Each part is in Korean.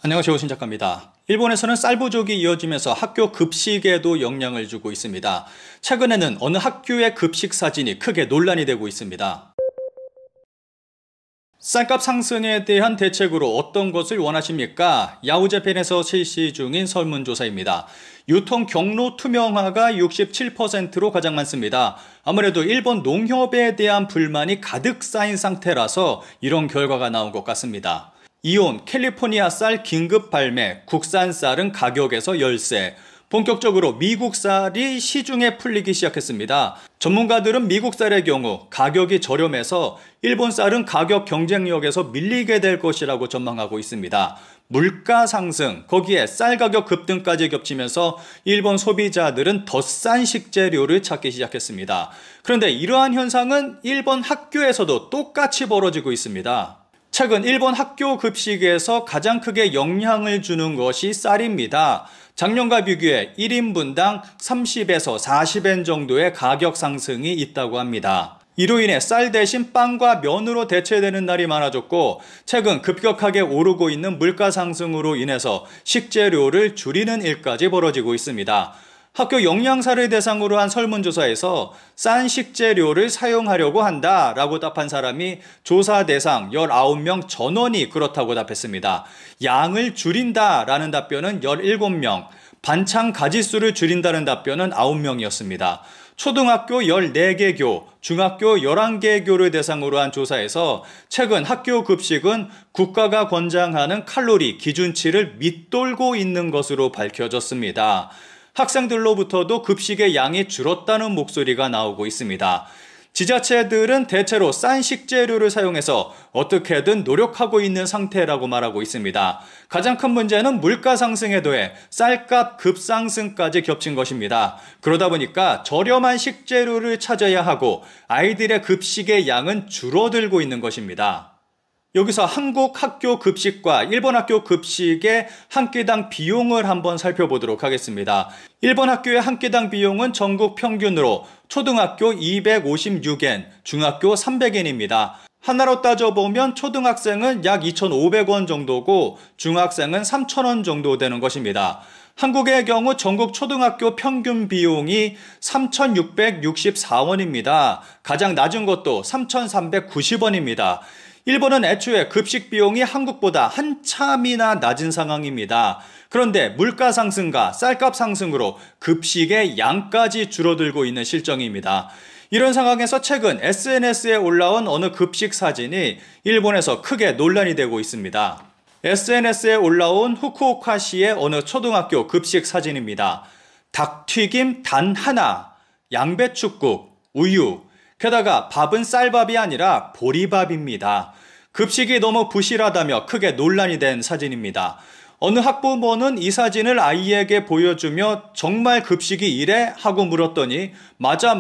안녕하세요, 신 작가입니다. 일본에서는 쌀 부족이 이어지면서 학교 급식에도 영향을 주고 있습니다. 최근에는 어느 학교의 급식 사진이 크게 논란이 되고 있습니다. 쌀값 상승에 대한 대책으로 어떤 것을 원하십니까? 야후재팬에서 실시 중인 설문조사입니다. 유통 경로 투명화가 67%로 가장 많습니다. 아무래도 일본 농협에 대한 불만이 가득 쌓인 상태라서 이런 결과가 나온 것 같습니다. 이온 캘리포니아 쌀 긴급 발매, 국산 쌀은 가격에서 열세. 본격적으로 미국 쌀이 시중에 풀리기 시작했습니다. 전문가들은 미국 쌀의 경우 가격이 저렴해서 일본 쌀은 가격 경쟁력에서 밀리게 될 것이라고 전망하고 있습니다. 물가 상승, 거기에 쌀 가격 급등까지 겹치면서 일본 소비자들은 더 싼 식재료를 찾기 시작했습니다. 그런데 이러한 현상은 일본 학교에서도 똑같이 벌어지고 있습니다. 최근 일본 학교 급식에서 가장 크게 영향을 주는 것이 쌀입니다. 작년과 비교해 1인분당 30에서 40엔 정도의 가격 상승이 있다고 합니다. 이로 인해 쌀 대신 빵과 면으로 대체되는 날이 많아졌고, 최근 급격하게 오르고 있는 물가 상승으로 인해서 식재료를 줄이는 일까지 벌어지고 있습니다. 학교 영양사를 대상으로 한 설문조사에서 싼 식재료를 사용하려고 한다 라고 답한 사람이 조사 대상 19명 전원이 그렇다고 답했습니다. 양을 줄인다 라는 답변은 17명, 반찬 가짓수를 줄인다는 답변은 9명이었습니다. 초등학교 14개 교, 중학교 11개 교를 대상으로 한 조사에서 최근 학교 급식은 국가가 권장하는 칼로리 기준치를 밑돌고 있는 것으로 밝혀졌습니다. 학생들로부터도 급식의 양이 줄었다는 목소리가 나오고 있습니다. 지자체들은 대체로 싼 식재료를 사용해서 어떻게든 노력하고 있는 상태라고 말하고 있습니다. 가장 큰 문제는 물가 상승에 더해 쌀값 급상승까지 겹친 것입니다. 그러다 보니까 저렴한 식재료를 찾아야 하고 아이들의 급식의 양은 줄어들고 있는 것입니다. 여기서 한국 학교 급식과 일본 학교 급식의 한 끼당 비용을 한번 살펴보도록 하겠습니다. 일본 학교의 한 끼당 비용은 전국 평균으로 초등학교 256엔, 중학교 300엔입니다. 하나로 따져보면 초등학생은 약 2,500원 정도고 중학생은 3,000원 정도 되는 것입니다. 한국의 경우 전국 초등학교 평균 비용이 3,664원입니다. 가장 낮은 것도 3,390원입니다. 일본은 애초에 급식 비용이 한국보다 한참이나 낮은 상황입니다. 그런데 물가 상승과 쌀값 상승으로 급식의 양까지 줄어들고 있는 실정입니다. 이런 상황에서 최근 SNS에 올라온 어느 급식 사진이 일본에서 크게 논란이 되고 있습니다. SNS에 올라온 후쿠오카시의 어느 초등학교 급식 사진입니다. 닭튀김 단 하나, 양배추국, 우유, 게다가 밥은 쌀밥이 아니라 보리밥입니다. 급식이 너무 부실하다며 크게 논란이 된 사진입니다. 어느 학부모는 이 사진을 아이에게 보여주며 정말 급식이 이래? 하고 물었더니 맞아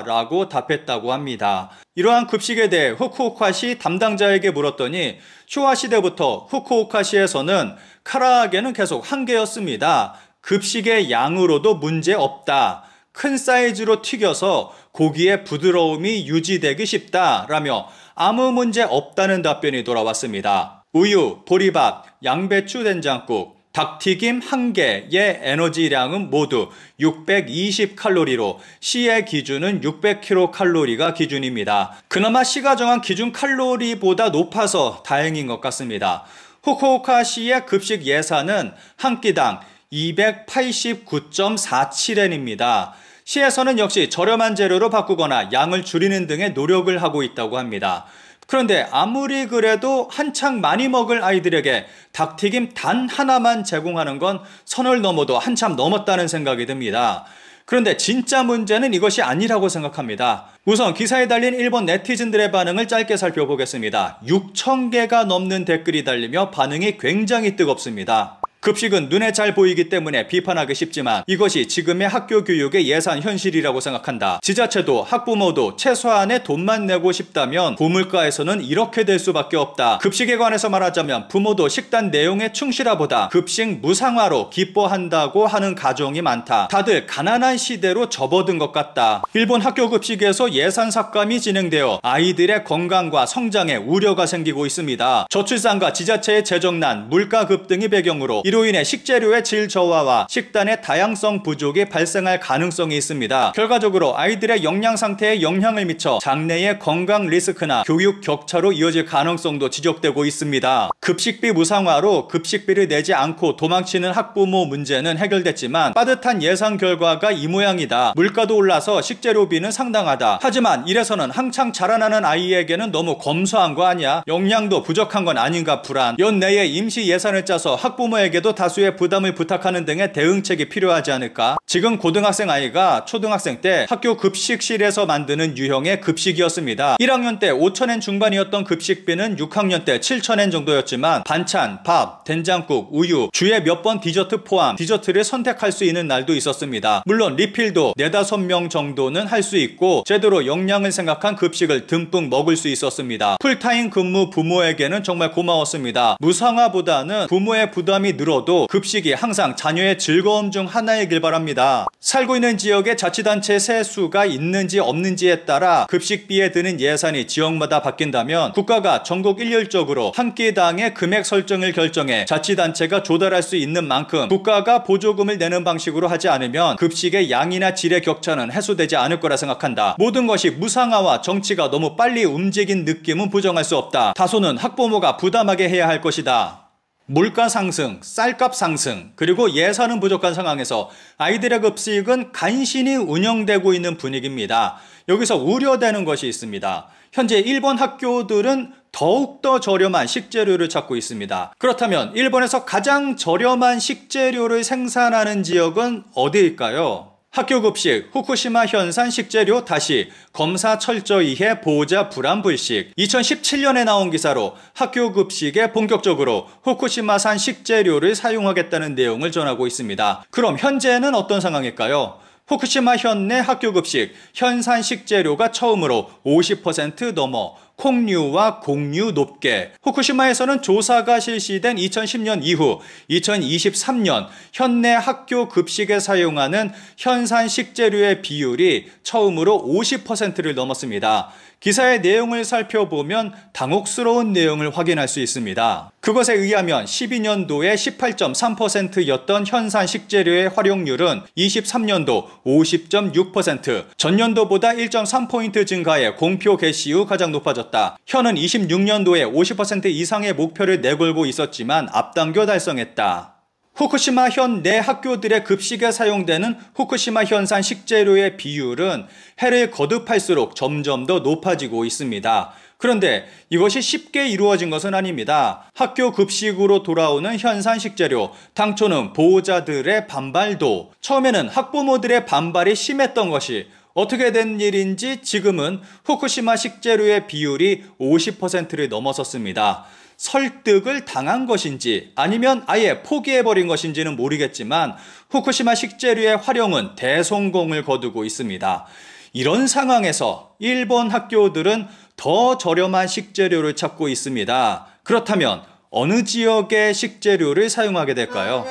라고 답했다고 합니다. 이러한 급식에 대해 후쿠오카시 담당자에게 물었더니 쇼와 시대부터 후쿠오카시에서는 카라아게는 계속 한 개였습니다. 급식의 양으로도 문제 없다. 큰 사이즈로 튀겨서 고기의 부드러움이 유지되기 쉽다라며 아무 문제 없다는 답변이 돌아왔습니다. 우유, 보리밥, 양배추 된장국, 닭튀김 1개의 에너지량은 모두 620칼로리로 시의 기준은 600kcal가 기준입니다. 그나마 시가 정한 기준 칼로리보다 높아서 다행인 것 같습니다. 후쿠오카시의 급식 예산은 한 끼당 289.47엔입니다. 시에서는 역시 저렴한 재료로 바꾸거나 양을 줄이는 등의 노력을 하고 있다고 합니다. 그런데 아무리 그래도 한창 많이 먹을 아이들에게 닭튀김 단 하나만 제공하는 건 선을 넘어도 한참 넘었다는 생각이 듭니다. 그런데 진짜 문제는 이것이 아니라고 생각합니다. 우선 기사에 달린 일본 네티즌들의 반응을 짧게 살펴보겠습니다. 6,000개가 넘는 댓글이 달리며 반응이 굉장히 뜨겁습니다. 급식은 눈에 잘 보이기 때문에 비판하기 쉽지만 이것이 지금의 학교 교육의 예산 현실이라고 생각한다. 지자체도 학부모도 최소한의 돈만 내고 싶다면 부물가에서는 이렇게 될 수밖에 없다. 급식에 관해서 말하자면 부모도 식단 내용에 충실하보다 급식 무상화로 기뻐한다고 하는 가정이 많다. 다들 가난한 시대로 접어든 것 같다. 일본 학교 급식에서 예산 삭감이 진행되어 아이들의 건강과 성장에 우려가 생기고 있습니다. 저출산과 지자체의 재정난, 물가 급등이 배경으로 이로 인해 식재료의 질 저하와 식단의 다양성 부족이 발생할 가능성이 있습니다. 결과적으로 아이들의 영양 상태에 영향을 미쳐 장래의 건강 리스크나 교육 격차로 이어질 가능성도 지적되고 있습니다. 급식비 무상화로 급식비를 내지 않고 도망치는 학부모 문제는 해결됐지만 빠듯한 예상 결과가 이 모양이다. 물가도 올라서 식재료비는 상당하다. 하지만 이래서는 한창 자라나는 아이에게는 너무 검소한 거 아니야? 영양도 부족한 건 아닌가 불안. 연내에 임시 예산을 짜서 학부모에게도 다수의 부담을 부탁하는 등의 대응책이 필요하지 않을까? 지금 고등학생 아이가 초등학생 때 학교 급식실에서 만드는 유형의 급식이었습니다. 1학년 때 5,000엔 중반이었던 급식비는 6학년 때 7,000엔 정도였지만 반찬, 밥, 된장국, 우유, 주에 몇 번 디저트 포함 디저트를 선택할 수 있는 날도 있었습니다. 물론 리필도 4-5명 정도는 할 수 있고 제대로 영양을 생각한 급식을 듬뿍 먹을 수 있었습니다. 풀타임 근무 부모에게는 정말 고마웠습니다. 무상화보다는 부모의 부담이 늘어도 급식이 항상 자녀의 즐거움 중 하나이길 바랍니다. 살고 있는 지역에 자치단체 세수가 있는지 없는지에 따라 급식비에 드는 예산이 지역마다 바뀐다면 국가가 전국 일률적으로 한 끼당의 금액 설정을 결정해 자치단체가 조달할 수 있는 만큼 국가가 보조금을 내는 방식으로 하지 않으면 급식의 양이나 질의 격차는 해소되지 않을 거라 생각한다. 모든 것이 무상화와 정치가 너무 빨리 움직인 느낌은 부정할 수 없다. 다소는 학부모가 부담하게 해야 할 것이다. 물가 상승, 쌀값 상승, 그리고 예산은 부족한 상황에서 아이들의 급식은 간신히 운영되고 있는 분위기입니다. 여기서 우려되는 것이 있습니다. 현재 일본 학교들은 더욱더 저렴한 식재료를 찾고 있습니다. 그렇다면 일본에서 가장 저렴한 식재료를 생산하는 지역은 어디일까요? 학교 급식, 후쿠시마 현산 식재료 다시 검사 철저히 해 보호자 불안 불식. 2017년에 나온 기사로 학교 급식에 본격적으로 후쿠시마산 식재료를 사용하겠다는 내용을 전하고 있습니다. 그럼 현재는 어떤 상황일까요? 후쿠시마 현내 학교 급식 현산 식재료가 처음으로 50% 넘어 콩류와 곡류 높게. 후쿠시마에서는 조사가 실시된 2010년 이후 2023년 현내 학교 급식에 사용하는 현산 식재료의 비율이 처음으로 50%를 넘었습니다. 기사의 내용을 살펴보면 당혹스러운 내용을 확인할 수 있습니다. 그것에 의하면 12년도에 18.3%였던 현산 식재료의 활용률은 23년도 50.6%, 전년도보다 1.3포인트 증가해 공표 개시 후 가장 높아졌다. 현은 26년도에 50% 이상의 목표를 내걸고 있었지만 앞당겨 달성했다. 후쿠시마 현 내 학교들의 급식에 사용되는 후쿠시마 현산 식재료의 비율은 해를 거듭할수록 점점 더 높아지고 있습니다. 그런데 이것이 쉽게 이루어진 것은 아닙니다. 학교 급식으로 돌아오는 현산 식재료, 당초는 보호자들의 반발도, 처음에는 학부모들의 반발이 심했던 것이 어떻게 된 일인지 지금은 후쿠시마 식재료의 비율이 50%를 넘어섰습니다. 설득을 당한 것인지 아니면 아예 포기해버린 것인지는 모르겠지만 후쿠시마 식재료의 활용은 대성공을 거두고 있습니다. 이런 상황에서 일본 학교들은 더 저렴한 식재료를 찾고 있습니다. 그렇다면 어느 지역의 식재료를 사용하게 될까요?